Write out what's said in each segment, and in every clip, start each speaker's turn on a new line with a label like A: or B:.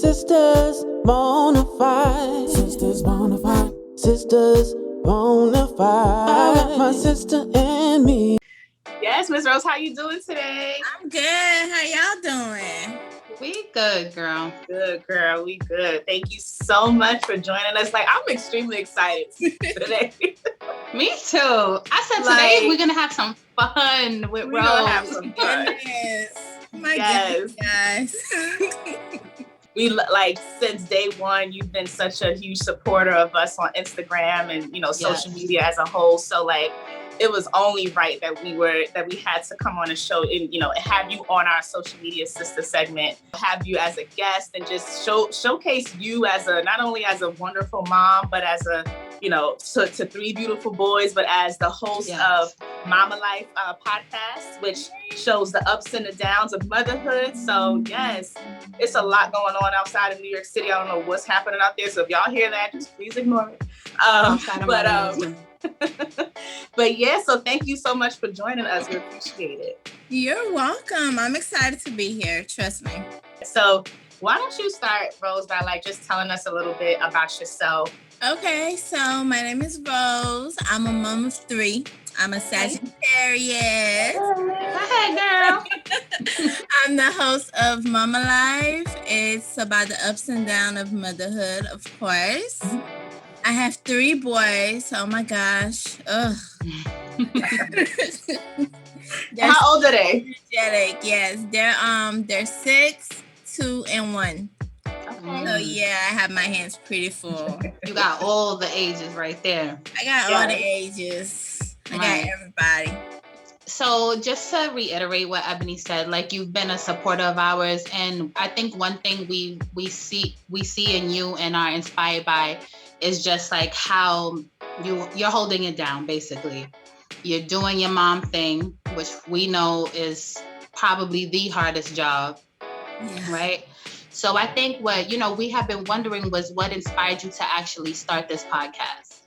A: Sistas bonafide. Sistas bonafide. Sistas bonafide. My sister and me.
B: Yes, Miss Rose, how you doing today?
C: I'm good. How y'all doing?
D: We good, girl.
B: Good, girl. We good. Thank you so much for joining us. Like, I'm extremely excited today.
D: Me too. I said today we're gonna have some fun with Rose.
B: We're gonna have some fun.
C: My goodness, guys.
B: We like since day one, you've been such a huge supporter of us on Instagram and social media as a whole. So like, it was only right that we had to come on a show and have you on our social media sister segment, have you as a guest, and just showcase you as not only as a wonderful mom, but as a to three beautiful boys, but as the host of MamaLyfe podcast, which shows the ups and the downs of motherhood. So yes, it's a lot going on outside of New York City. I don't know what's happening out there. So if y'all hear that, just please ignore it. But yeah, so thank you so much for joining us. We appreciate it.
C: You're welcome. I'm excited to be here. Trust me.
B: So why don't you start, Rose, by just telling us a little bit about yourself?
C: Okay, so my name is Rose. I'm a mom of 3. I'm a Sagittarius.
D: Hi, girl.
C: I'm the host of MamaLyfe. It's about the ups and downs of motherhood, of course. I have 3 boys. Oh my gosh. Ugh.
B: How old are they?
C: Energetic. Yes, they're 6, 2, and 1.
B: Okay.
C: So yeah, I have my hands pretty full.
D: You got all the ages right there.
C: I got all the ages. I got everybody.
D: So just to reiterate what Ebony said, like, you've been a supporter of ours, and I think one thing we see in you and are inspired by is just like how you're holding it down. Basically, you're doing your mom thing, which we know is probably the hardest job, right? So I think what we have been wondering was what inspired you to actually start this podcast.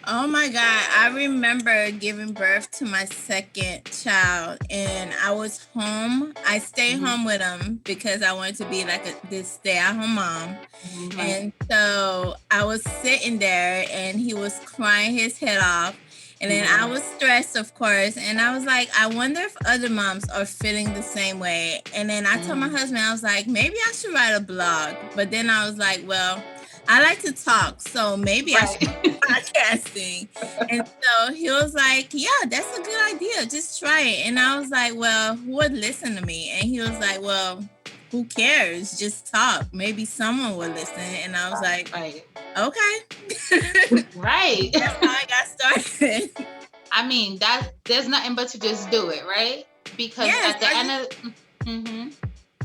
C: Oh my God. I remember giving birth to my 2nd child, and I was home. I stayed home with him because I wanted to be like this stay-at-home mom. Mm-hmm. And so I was sitting there and he was crying his head off. And then I was stressed, of course. And I was like, I wonder if other moms are feeling the same way. And then I told my husband, I was like, maybe I should write a blog. But then I was like, well, I like to talk, so maybe I should do podcasting. And so he was like, yeah, that's a good idea. Just try it. And I was like, well, who would listen to me? And he was like, well, who cares? Just talk. Maybe someone will listen. And I was like, okay.
D: Right.
C: That's how I got started.
D: I mean, there's nothing but to just do it, right? Because at the end of...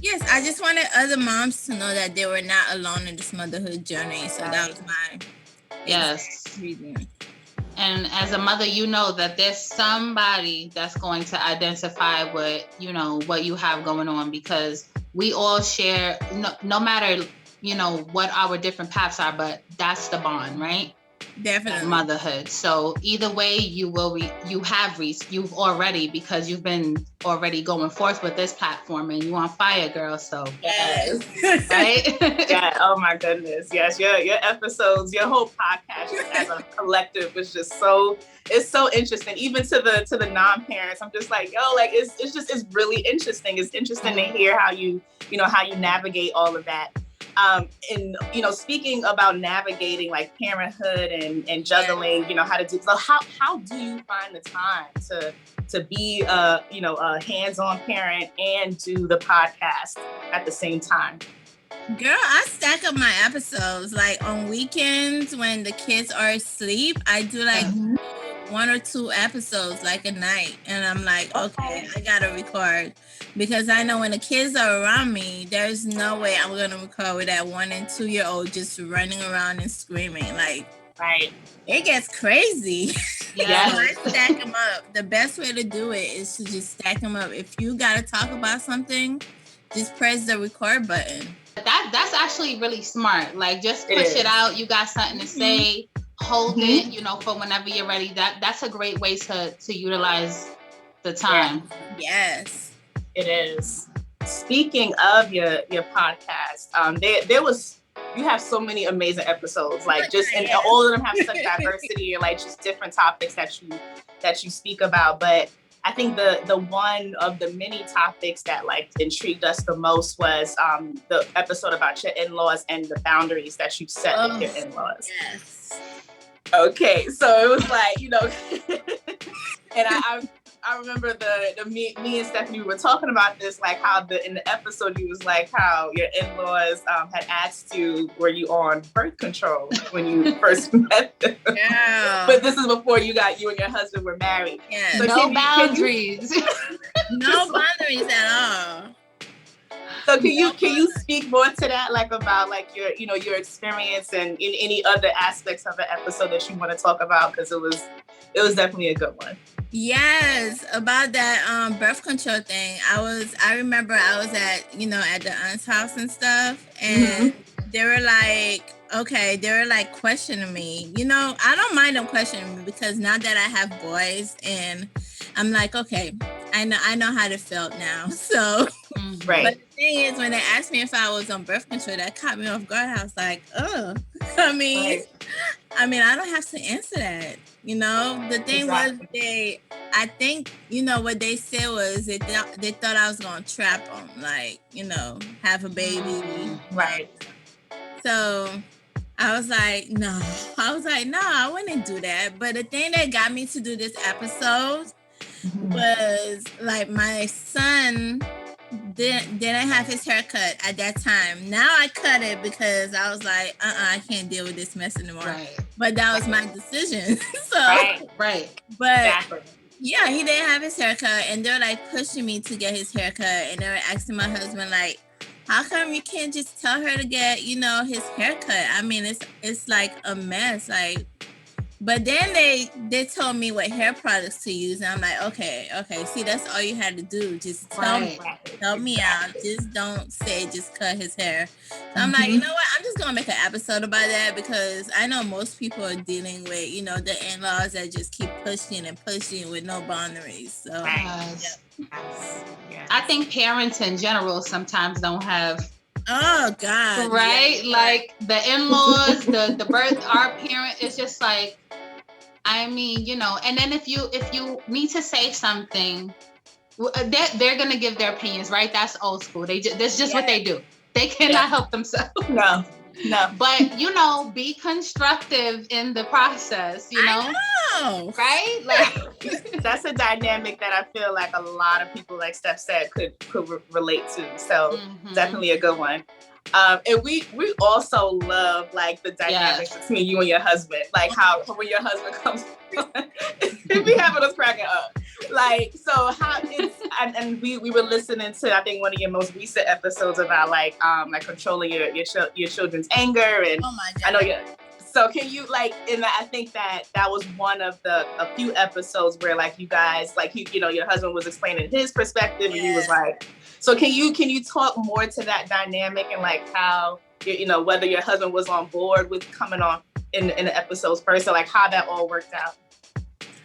C: Yes, I just wanted other moms to know that they were not alone in this motherhood journey. So that was my reason.
D: And as a mother, you know that there's somebody that's going to identify what you have going on, because we all share, no matter, what our different paths are, but that's the bond, right?
C: Definitely.
D: Motherhood. So either way, you've already, because you've been already going forth with this platform, and you on fire, girl. So
B: yes.
D: Right?
B: Yeah. Oh my goodness. Yes. Your episodes, your whole podcast as a collective is just it's so interesting. Even to the non-parents, I'm just like, it's really interesting. It's interesting to hear how you navigate all of that. And speaking about navigating like parenthood and juggling, how to do so. How do you find the time to be a hands-on parent and do the podcast at the same time?
C: Girl, I stack up my episodes. Like on weekends when the kids are asleep, I do like 1 or 2 episodes like a night. And I'm like, okay, I gotta record. Because I know when the kids are around me, there's no way I'm gonna record with that 1 and 2-year-old just running around and screaming. Like,
B: right.
C: It gets crazy.
D: Yeah.
C: So I stack them up. The best way to do it is to just stack them up. If you gotta talk about something, just press the record button.
D: That's actually really smart. Like, just push it out. You got something to say. Hold it, for whenever you're ready. That's a great way to utilize the time.
C: Yes.
B: It is. speaking of your podcast, you have so many amazing episodes, like just, and all of them have such diversity and like just different topics that you speak about. But I think the one of the many topics that like intrigued us the most was the episode about your in-laws and the boundaries that you set with your in-laws.
C: Yes.
B: Okay, so it was like, and I remember me and Stephanie were talking about this, like how in the episode you was like how your in-laws had asked you, were you on birth control when you first met them?
C: Yeah.
B: But this is before you and your husband were married.
C: Yeah.
B: So
D: no boundaries.
C: No boundaries at all.
B: So can you speak more to that, like about like your experience and in any other aspects of the episode that you want to talk about, because it was definitely a good one.
C: Yes, about that birth control thing. I remember I was at the aunt's house and stuff, and they were like, questioning me. I don't mind them questioning me, because now that I have boys, and I'm like, okay, I know how to feel now. So,
B: right.
C: But the thing is, when they asked me if I was on birth control, that caught me off guard. I was like, oh, I mean, I don't have to answer that. The thing was, I think, what they said was they thought I was going to trap them, like, have a baby.
B: Right.
C: So I was like, no, I wouldn't do that. But the thing that got me to do this episode was like my son didn't have his hair cut at that time. Now I cut it because I was like, I can't deal with this mess anymore. Right. But that was my decision. So
B: right.
C: But
B: exactly.
C: Yeah, he didn't have his haircut, and they were like pushing me to get his haircut, and they were asking my husband like, how come you can't just tell her to get, his haircut? I mean, it's like a mess, like. But then they told me what hair products to use, and I'm like, okay. See, that's all you had to do. Just help me out. Just don't say just cut his hair. So I'm like, you know what? I'm just gonna make an episode about that, because I know most people are dealing with, the in-laws that just keep pushing and pushing with no boundaries. So
D: yes. I think parents in general sometimes don't have.
C: Oh God!
D: Right, like the in-laws, the birth, our parent. It's just like. I mean, and then if you need to say something, they're gonna give their opinions, right? That's old school. That's just what they do. They cannot help themselves.
B: No.
D: But be constructive in the process.
C: I know.
D: Right? Like
B: that's a dynamic that I feel like a lot of people, like Steph said, could relate to. So definitely a good one. And we also love like the dynamics between you and your husband, like how when your husband comes, he be having us cracking up. Like, so how it's, and we were listening to, I think, one of your most recent episodes about like controlling your children's anger, and
C: oh my God.
B: I know so can you like, and I think that was one of a few episodes where like you guys, like your husband was explaining his perspective, and he was like, so can you talk more to that dynamic and like how, whether your husband was on board with coming on in the episodes first, so like how that all worked out?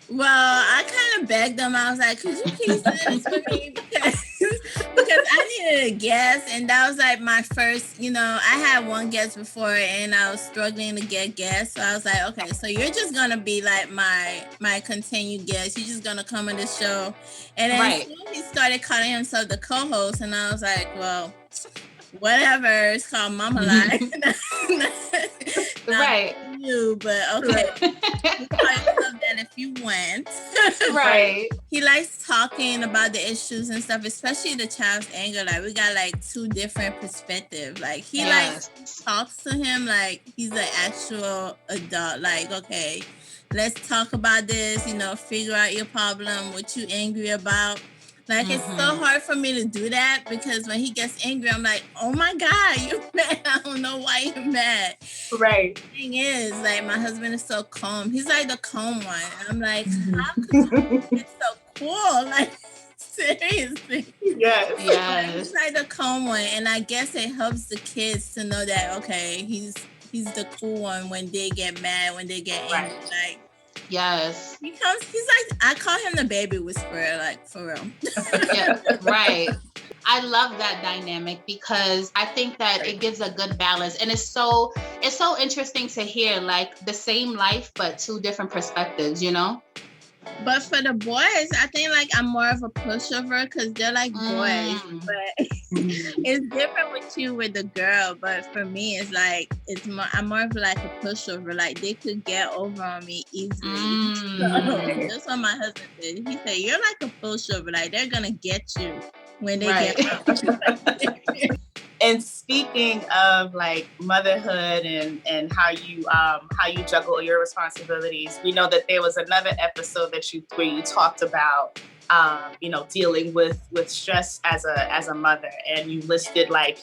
C: Well, I kind of begged them. I was like, could you please do this for me? Because I needed a guest, and that was like my first, I had one guest before, and I was struggling to get guests. So I was like, okay, so you're just going to be like my continued guest. You're just going to come on the show. And then he started calling himself the co-host, and I was like, well, whatever. It's called MamaLyfe.
D: Right.
C: You, but okay. You call yourself that if you went.
D: Right.
C: He likes talking about the issues and stuff, especially the child's anger. Like, we got like two different perspectives. Like, he talks to him like he's an actual adult. Like, okay, let's talk about this, figure out your problem, what you angry about. Like, it's so hard for me to do that, because when he gets angry, I'm like, oh my God, you're mad. I don't know why you're mad.
B: Right.
C: The thing is, like, my husband is so calm. He's like the calm one. And I'm like, how could you get so cool? Like, seriously.
B: Yes.
C: He's like the calm one. And I guess it helps the kids to know that, okay, he's the cool one when they get mad, when they get angry. Like,
D: yes.
C: He's like, I call him the baby whisperer, like, for real.
D: Yeah, right. I love that dynamic because I think that it gives a good balance. And it's so interesting to hear like the same life, but two different perspectives, you know?
C: But for the boys, I think like I'm more of a pushover because they're like boys. But it's different with you with the girl. But for me, it's like I'm more of like a pushover. Like they could get over on me easily. So that's what my husband said. He said, "You're like a pushover. Like they're gonna get you when they get up."
B: And speaking of like motherhood and how you juggle your responsibilities, we know that there was another episode where you talked about dealing with stress as a mother, and you listed like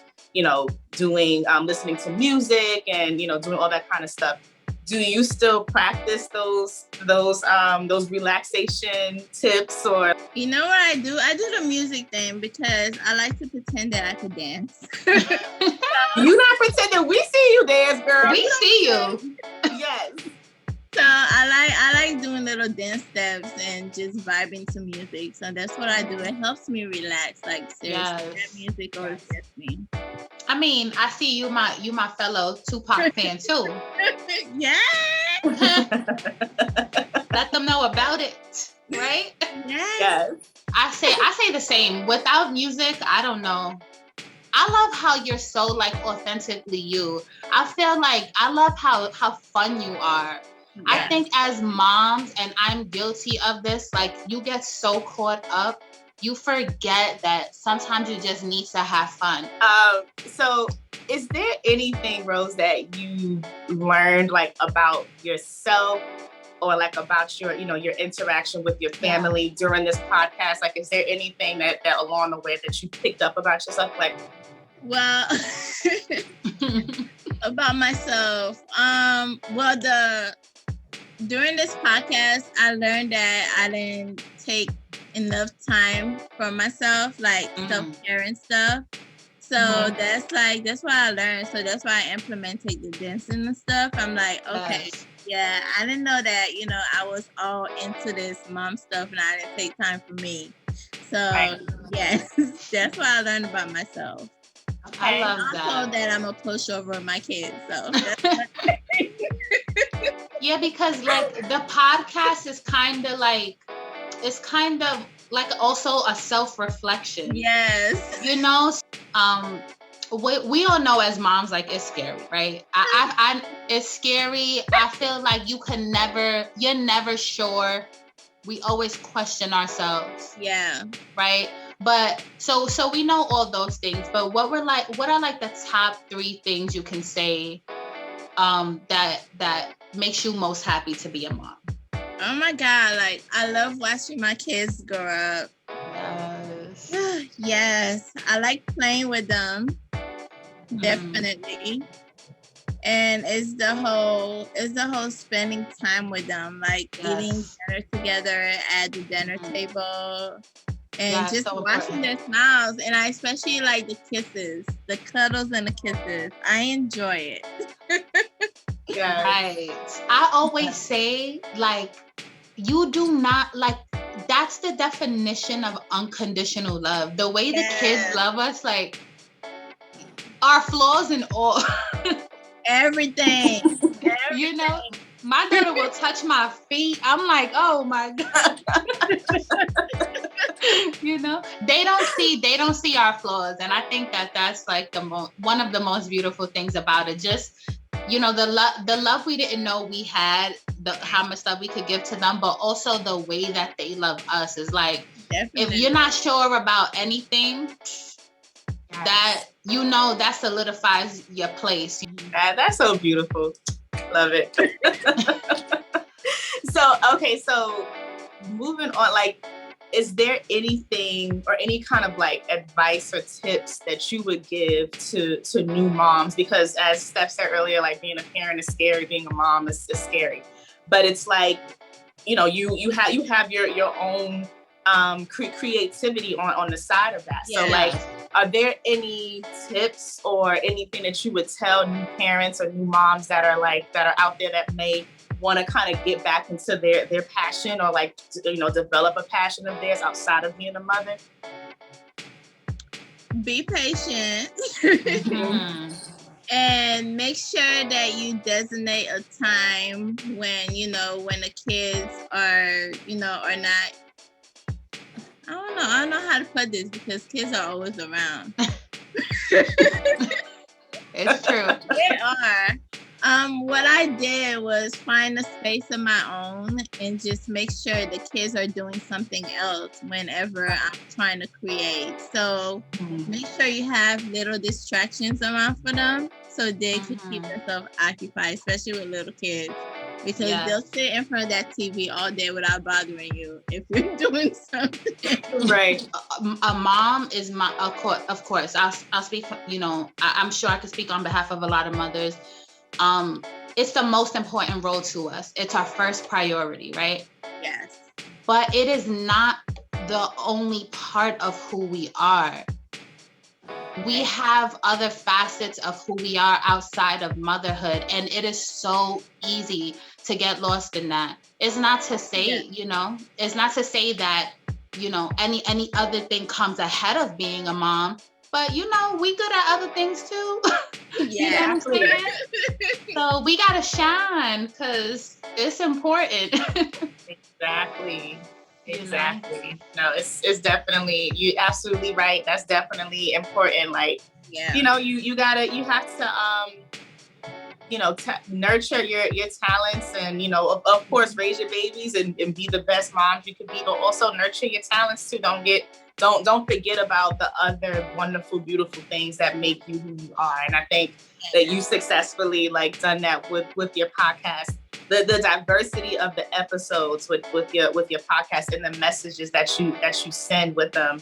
B: doing listening to music and doing all that kind of stuff. Do you still practice those relaxation tips, or
C: you know what I do? I do the music thing because I like to pretend that I could dance.
B: You not pretending? We see you dance, girl.
D: We see you.
B: Yes.
C: So I like doing little dance steps and just vibing to music. So that's what I do. It helps me relax. Like seriously, that music always gets me.
D: I mean, I see you my fellow Tupac fan too.
C: Yeah.
D: Let them know about it, right?
C: Yes.
D: I say the same. Without music, I don't know. I love how you're so like authentically you. I feel like I love how fun you are. Yes. I think as moms, and I'm guilty of this, like you get so caught up, you forget that sometimes you just need to have fun.
B: So is there anything, Rose, that you learned like about yourself or like about your interaction with your family during this podcast? Like, is there anything that along the way that you picked up about yourself? Like,
C: well, about myself, during this podcast, I learned that I didn't take enough time for myself, like self-care and stuff. So that's what I learned. So that's why I implemented the dancing and stuff. I'm like, okay, yeah, I didn't know that, I was all into this mom stuff and I didn't take time for me. So yes, that's what I learned about myself.
D: Okay. I love that.
C: Also that I'm a pushover of my kids. So
D: yeah, because like the podcast is kind of like also a self-reflection.
C: Yes.
D: We all know as moms, like it's scary, right? It's scary. I feel like you're never sure. We always question ourselves.
C: Yeah.
D: Right. But so we know all those things, but what are like the top 3 things you can say that makes you most happy to be a mom?
C: Oh my God, like I love watching my kids grow up.
D: Yes.
C: Yes. I like playing with them. Definitely. And it's the whole spending time with them, like eating dinner together at the dinner table. And just so watching their smiles, and I especially like the kisses, the cuddles and the kisses. I enjoy it.
B: Yeah.
D: Right. I always say, like, you do not like. That's the definition of unconditional love. The way the kids love us, like our flaws and all.
C: Everything.
D: My daughter will touch my feet. I'm like, oh my God. They don't see our flaws. And I think that's like one of the most beautiful things about it. Just, the love we didn't know we had, how much love we could give to them, but also the way that they love us is like, if you're not sure about anything, that solidifies your place.
B: That's so beautiful. Love it. So moving on, like, is there anything or any kind of like advice or tips that you would give to new moms? Because as Steph said earlier, like being a parent is scary, being a mom is scary. But it's like, you have your own creativity on the side of that. So like, are there any tips or anything that you would tell new parents or new moms that are out there that may want to kind of get back into their passion or like, develop a passion of theirs outside of being a mother?
C: be patient.
D: Mhm.
C: And make sure that you designate a time when, when the kids are, are not. I don't know how to put this because kids are always around.
D: It's true.
C: They are. What I did was find a space of my own and just make sure the kids are doing something else whenever I'm trying to create. So make sure you have little distractions around for them so they can keep themselves occupied, especially with little kids. Because they'll sit in front of that TV all day without bothering you if you're doing something.
B: Right.
D: A mom is of course. I'll speak. I'm sure I can speak on behalf of a lot of mothers. It's the most important role to us. It's our first priority, right?
C: Yes.
D: But it is not the only part of who we are. We have other facets of who we are outside of motherhood, and it is so easy to get lost in that. It's not to say, it's not to say that, any other thing comes ahead of being a mom, but we good at other things too.
C: Yeah.
D: So we gotta shine because it's important.
B: Exactly. No, it's definitely, you're absolutely right. That's definitely important. Like, you have to nurture your talents and, of course, raise your babies and be the best moms you can be, but also nurture your talents too. Don't forget about the other wonderful, beautiful things that make you who you are. And I think that you successfully done that with your podcast. The diversity of the episodes with your podcast and the messages that you send with them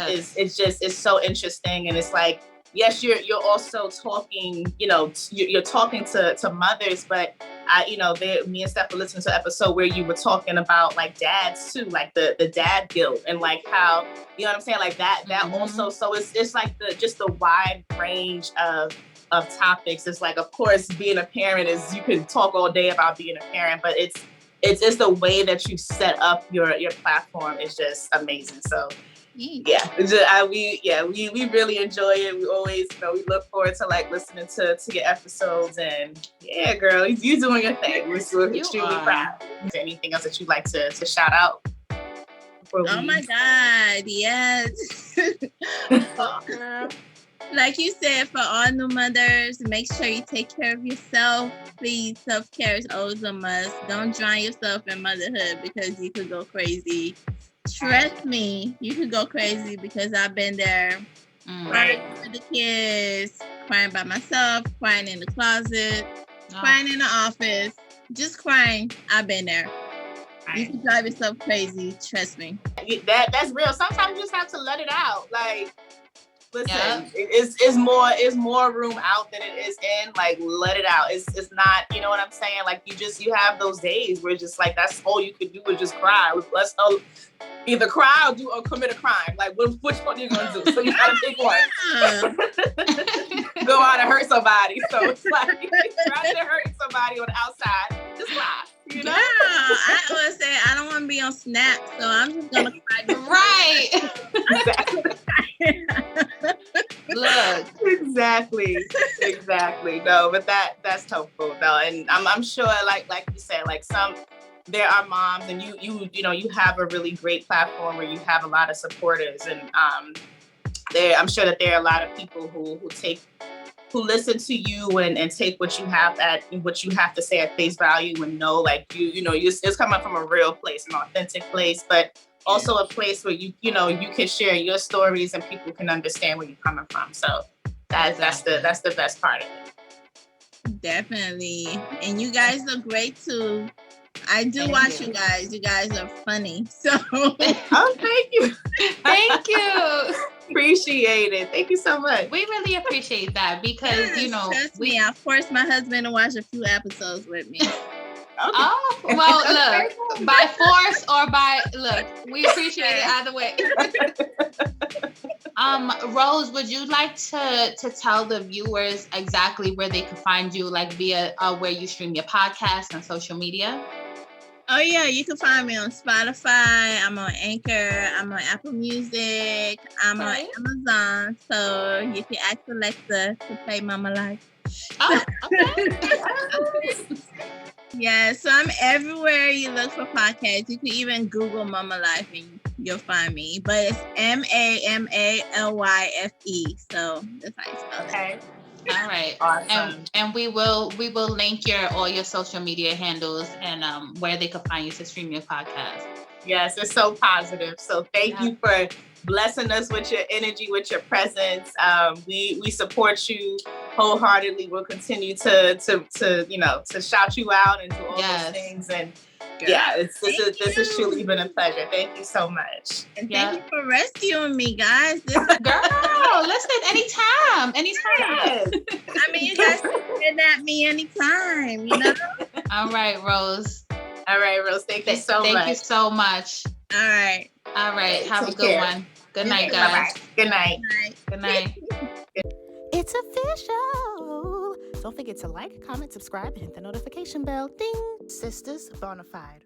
B: is so interesting. And it's like, yes, you're also talking, you're talking to mothers, but me and Steph were listening to an episode where you were talking about dads too, the dad guilt and how, you know what I'm saying? That also, so it's like just the wide range of topics. It's like, of course, being a parent is, you can talk all day about being a parent, but it's the way that you set up your platform is just amazing. So we really enjoy it. We always, we look forward to listening to your episodes, and yeah, girl, you doing your thing. We're extremely proud. Is there anything else that you'd like to shout out?
C: Oh my God, yes. Like you said, for all new mothers, make sure you take care of yourself. Please, self-care is always a must. Don't drown yourself in motherhood because you could go crazy. Trust me, you could go crazy because I've been there. Crying for the kids, crying by myself, crying in the closet, crying in the office, just crying. I've been there. You can drive yourself crazy. Trust me.
B: That's real. Sometimes you just have to let it out. Listen, it's more room out than it is in. Let it out. It's not, you know what I'm saying? You have those days where just that's all you could do is just cry. Let's either cry or commit a crime. Which one are you gonna do? So you gotta pick one. Go out and hurt somebody. So it's rather than hurting somebody on the outside, just cry.
C: Yeah, I always say I don't want to be on Snap, so I'm just gonna cry.
D: Right.
B: Look. Exactly. No, but that's helpful though, and I'm sure, like you said, there are moms, and you have a really great platform where you have a lot of supporters, and I'm sure that there are a lot of people who listen to you and take what you have to say at face value, and know it's coming from a real place, an authentic place, but also a place where you can share your stories and people can understand where you're coming from. So that's the best part of it.
C: Definitely. And you guys are great too. I do watch you guys. You guys are funny. So
B: thank you.
D: Thank you.
B: Appreciate it. Thank you so much.
D: We really appreciate that because
C: trust me, I forced my husband to watch a few episodes with me.
B: Okay.
D: Oh, well, look, by force or we appreciate it either way. Rose, would you like to tell the viewers exactly where they can find you, via where you stream your podcast and social media?
C: Oh yeah, you can find me on Spotify. I'm on Anchor. I'm on Apple Music. I'm on Amazon. So you can ask Alexa to play MamaLyfe.
D: Oh, okay.
C: Yeah, so I'm everywhere you look for podcasts. You can even Google MamaLyfe and you'll find me. But it's MamaLyfe. So that's how you spell it.
B: Okay.
D: All right.
B: Awesome.
D: And we will link all your social media handles and where they can find you to stream your podcast.
B: Yes, it's so positive. So thank you for blessing us with your energy, with your presence. We support you wholeheartedly. We'll continue to shout you out and do all those things. And this has truly been a pleasure. Thank you so much.
C: And thank you for rescuing me, guys.
D: Girl, listen, anytime.
C: I mean, you guys can kidnap me anytime, you know?
D: All right, Rose.
B: Thank you so much.
D: Thank you so much.
C: All right.
D: Have a good one. Good night, guys.
B: Bye-bye. Good night.
D: Good night.
E: It's official. Don't forget to like, comment, subscribe, and hit the notification bell. Ding. Sistas Bonafide.